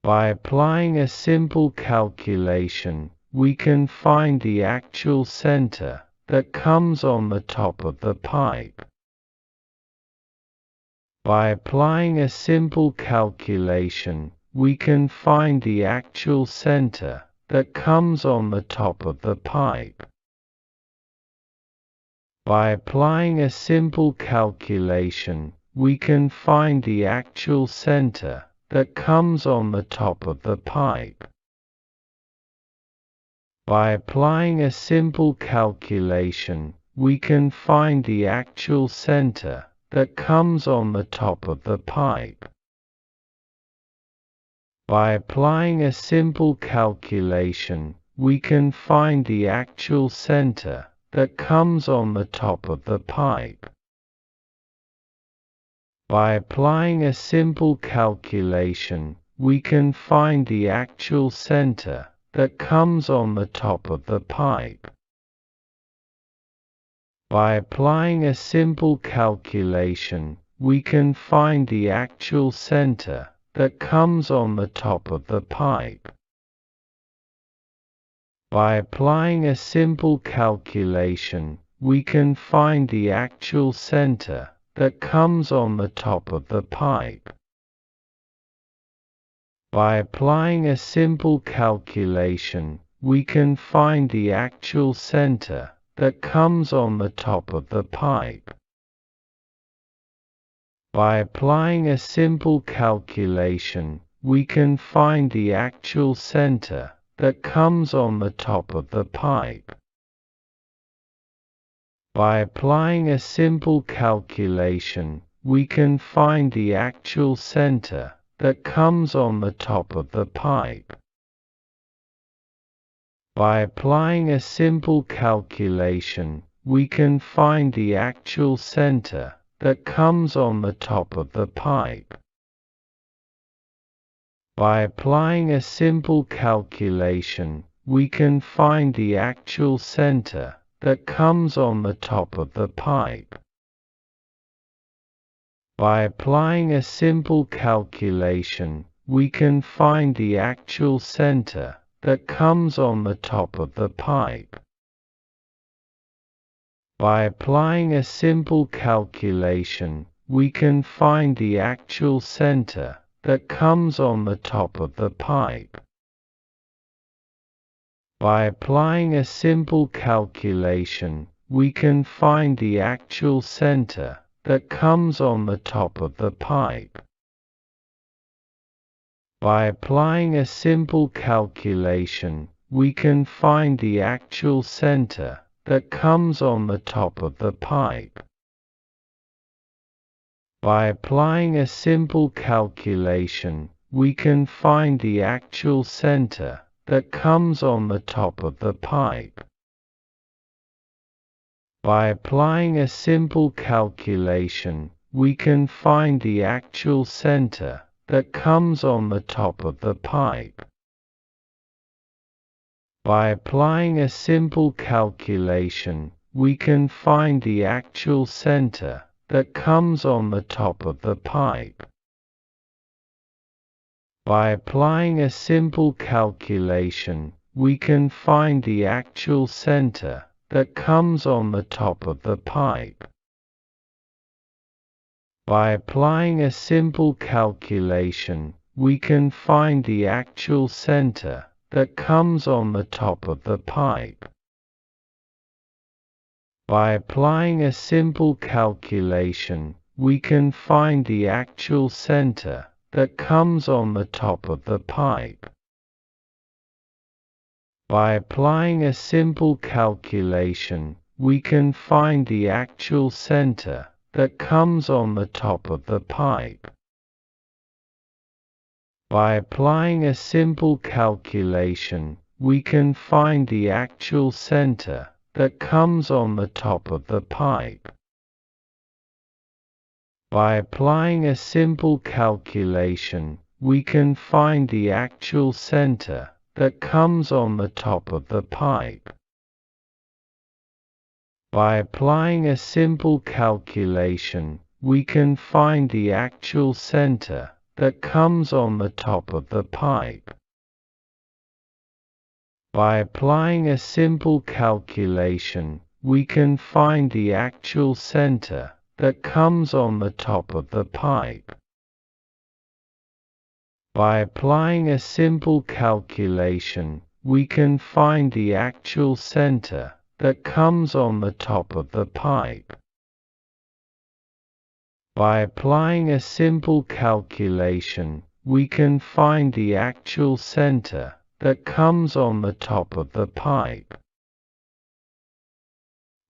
By applying a simple calculation, we can find the actual center that comes on the top of the pipe. By applying a simple calculation, we can find the actual center that comes on the top of the pipe. By applying a simple calculation, we can find the actual center that comes on the top of the pipe. By applying a simple calculation, we can find the actual center that comes on the top of the pipe. By applying a simple calculation, we can find the actual center that comes on the top of the pipe. By applying a simple calculation, we can find the actual center that comes on the top of the pipe. By applying a simple calculation, we can find the actual center that comes on the top of the pipe. By applying a simple calculation, we can find the actual center that comes on the top of the pipe. By applying a simple calculation, we can find the actual center that comes on the top of the pipe. By applying a simple calculation, we can find the actual center that comes on the top of the pipe. By applying a simple calculation, we can find the actual center that comes on the top of the pipe. By applying a simple calculation, we can find the actual center that comes on the top of the pipe. By applying a simple calculation, we can find the actual center that comes on the top of the pipe. By applying a simple calculation, we can find the actual center that comes on the top of the pipe. By applying a simple calculation, we can find the actual center that comes on the top of the pipe. By applying a simple calculation, we can find the actual center that comes on the top of the pipe. By applying a simple calculation, we can find the actual center that comes on the top of the pipe. By applying a simple calculation, we can find the actual center that comes on the top of the pipe. By applying a simple calculation, we can find the actual center that comes on the top of the pipe. By applying a simple calculation, we can find the actual center that comes on the top of the pipe. By applying a simple calculation, we can find the actual center that comes on the top of the pipe. By applying a simple calculation, we can find the actual center that comes on the top of the pipe. By applying a simple calculation, we can find the actual center that comes on the top of the pipe. By applying a simple calculation, we can find the actual center that comes on the top of the pipe. By applying a simple calculation, we can find the actual center that comes on the top of the pipe. By applying a simple calculation, we can find the actual center that comes on the top of the pipe. By applying a simple calculation, we can find the actual center that comes on the top of the pipe. By applying a simple calculation, we can find the actual center that comes on the top of the pipe. By applying a simple calculation, we can find the actual center that comes on the top of the pipe. By applying a simple calculation, we can find the actual center that comes on the top of the pipe.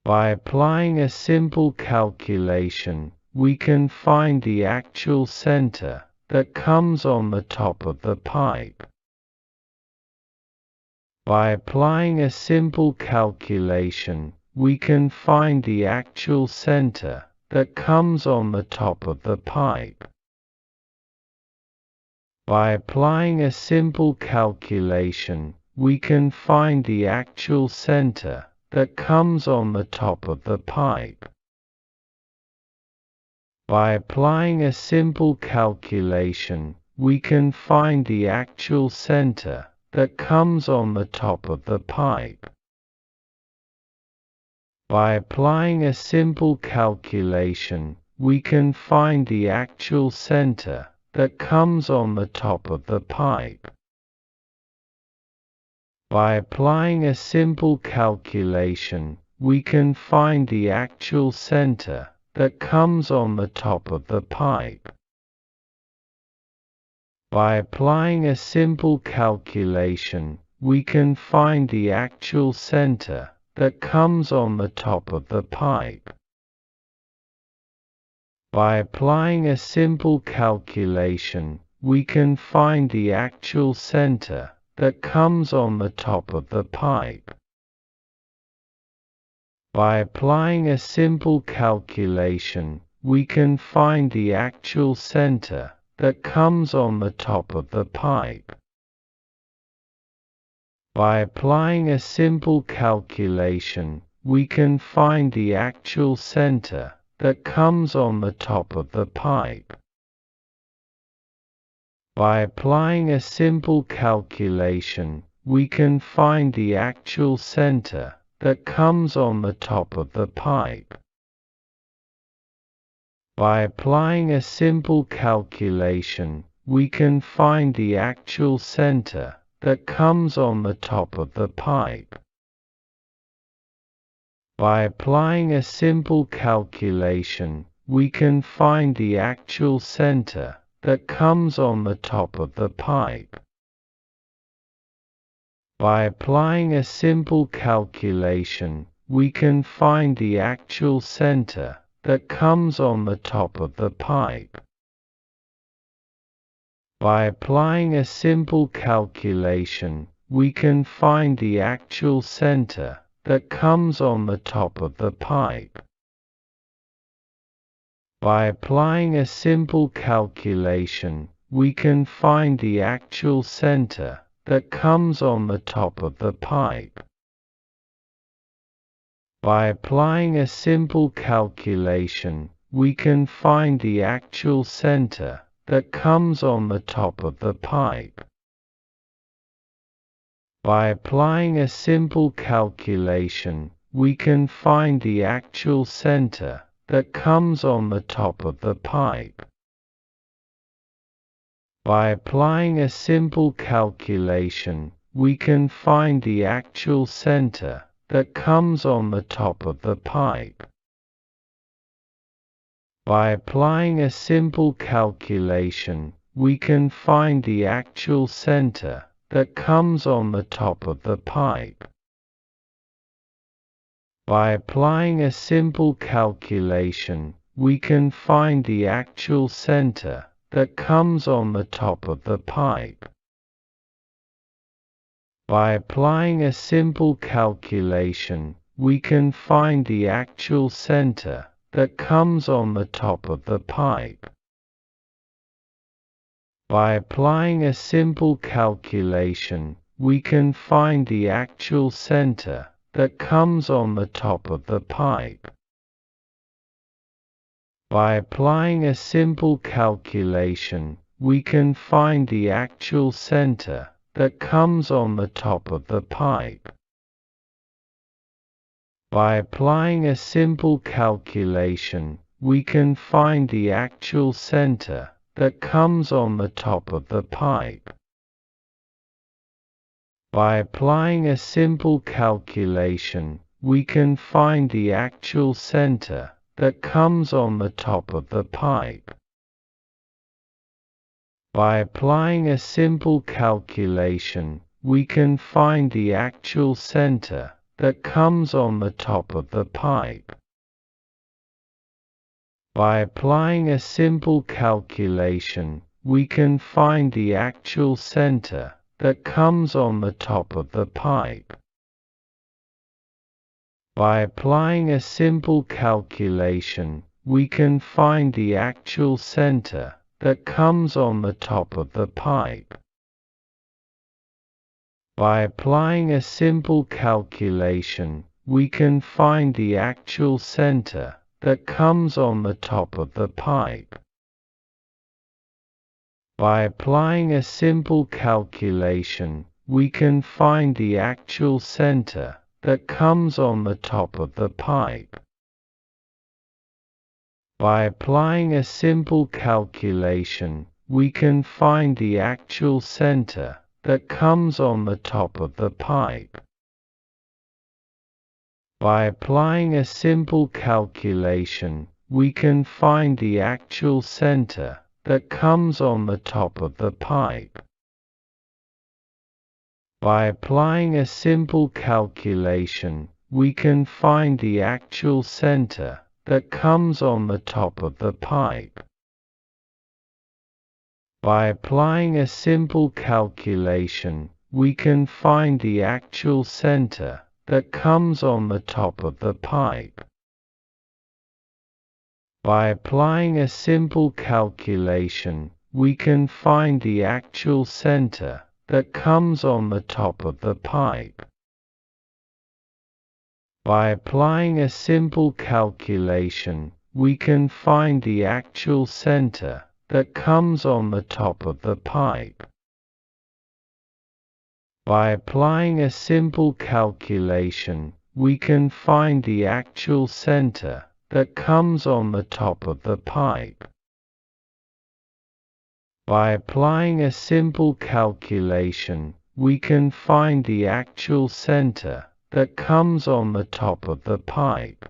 By applying a simple calculation, we can find the actual center that comes on the top of the pipe. By applying a simple calculation, we can find the actual center that comes on the top of the pipe. By applying a simple calculation, we can find the actual center that comes on the top of the pipe. By applying a simple calculation, we can find the actual center that comes on the top of the pipe. By applying a simple calculation, we can find the actual center that comes on the top of the pipe. By applying a simple calculation, we can find the actual center that comes on the top of the pipe. By applying a simple calculation, we can find the actual center that comes on the top of the pipe. By applying a simple calculation, we can find the actual center that comes on the top of the pipe. By applying a simple calculation, we can find the actual center that comes on the top of the pipe. By applying a simple calculation, we can find the actual center that comes on the top of the pipe. By applying a simple calculation, we can find the actual center that comes on the top of the pipe. By applying a simple calculation, we can find the actual center that comes on the top of the pipe. By applying a simple calculation, we can find the actual center that comes on the top of the pipe. By applying a simple calculation, we can find the actual center that comes on the top of the pipe. By applying a simple calculation, we can find the actual center that comes on the top of the pipe. By applying a simple calculation, we can find the actual center that comes on the top of the pipe. By applying a simple calculation, we can find the actual center that comes on the top of the pipe. By applying a simple calculation, we can find the actual center that comes on the top of the pipe. By applying a simple calculation, we can find the actual center that comes on the top of the pipe. By applying a simple calculation, we can find the actual center that comes on the top of the pipe. By applying a simple calculation, we can find the actual center that comes on the top of the pipe. By applying a simple calculation, we can find the actual center that comes on the top of the pipe. By applying a simple calculation, we can find the actual center that comes on the top of the pipe. By applying a simple calculation, we can find the actual center that comes on the top of the pipe. By applying a simple calculation, we can find the actual center that comes on the top of the pipe. By applying a simple calculation, we can find the actual center that comes on the top of the pipe. By applying a simple calculation, we can find the actual center that comes on the top of the pipe. By applying a simple calculation, we can find the actual center that comes on the top of the pipe. By applying a simple calculation, we can find the actual center that comes on the top of the pipe. By applying a simple calculation, we can find the actual center that comes on the top of the pipe. By applying a simple calculation, we can find the actual center that comes on the top of the pipe. By applying a simple calculation, we can find the actual center that comes on the top of the pipe. By applying a simple calculation, we can find the actual center that comes on the top of the pipe. By applying a simple calculation, we can find the actual center that comes on the top of the pipe. By applying a simple calculation, we can find the actual center that comes on the top of the pipe. By applying a simple calculation, we can find the actual center that comes on the top of the pipe. By applying a simple calculation, we can find the actual center that comes on the top of the pipe. By applying a simple calculation, we can find the actual center that comes on the top of the pipe. By applying a simple calculation, we can find the actual center that comes on the top of the pipe.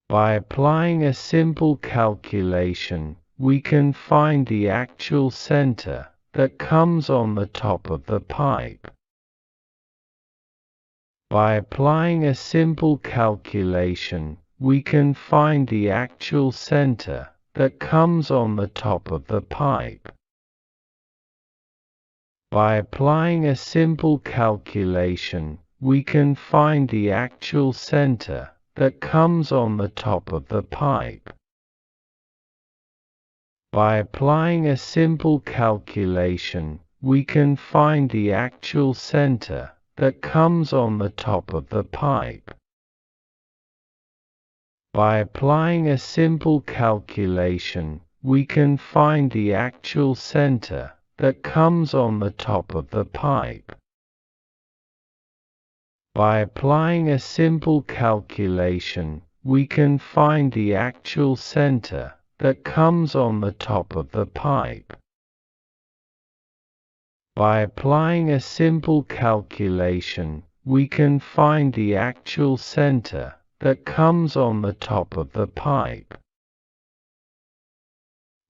By applying a simple calculation, we can find the actual center that comes on the top of the pipe. By applying a simple calculation, we can find the actual center that comes on the top of the pipe. By applying a simple calculation, we can find the actual center that comes on the top of the pipe. By applying a simple calculation, we can find the actual center that comes on the top of the pipe. By applying a simple calculation, we can find the actual center that comes on the top of the pipe. By applying a simple calculation, we can find the actual center that comes on the top of the pipe. By applying a simple calculation, we can find the actual center that comes on the top of the pipe.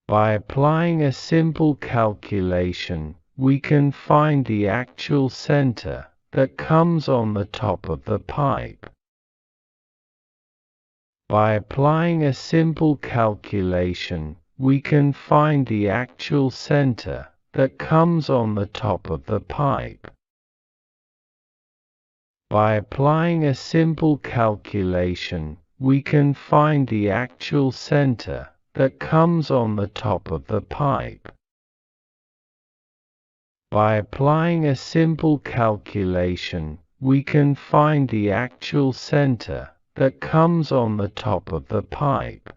By applying a simple calculation, we can find the actual center that comes on the top of the pipe. By applying a simple calculation, we can find the actual center that comes on the top of the pipe. By applying a simple calculation, we can find the actual center that comes on the top of the pipe. By applying a simple calculation, we can find the actual center that comes on the top of the pipe.